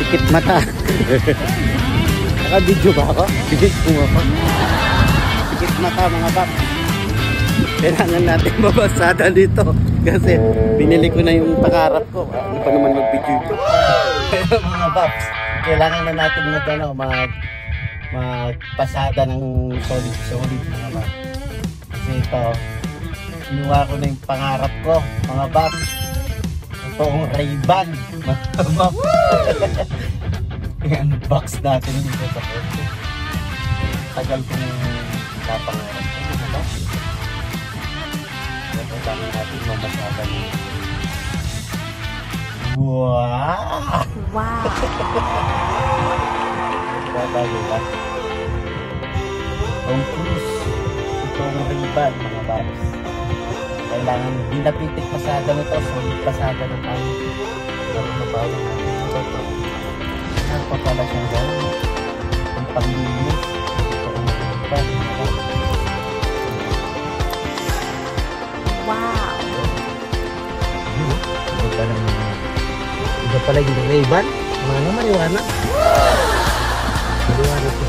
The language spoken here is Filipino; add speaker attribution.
Speaker 1: Pikit mata. Naka-video ba ako? Pikit mo ako. Pikit mata mga bab. Kailangan natin mabasada dito. Kasi binili ko na yung pangarap ko. Ano pa naman mag-video ito? Kaya mga babs, kailangan na natin magpasada ng solid mga babs. Kasi ito, inuwa ko na yung pangarap ko mga babs. Itong Ray-Ban mga babs. I-unbox natin dito sa kotse. Tagal ko na napangarap ko mga babs. Kailangan natin mamasada nito. Wow!
Speaker 2: Wow!
Speaker 1: Bago ba? Tom Cruise. Itong Ray-Ban mga babs. Kailangan dinapitik pasada nito. Solid pasada ng tayo. Pero mabawang natin ito. Ano pa pala siyang gano'n? Ang panglinis. Itong Ray-Ban mga babs.
Speaker 2: Wow!
Speaker 1: Iba pala yung Ray-Ban. Mana mariwana. Mariwana po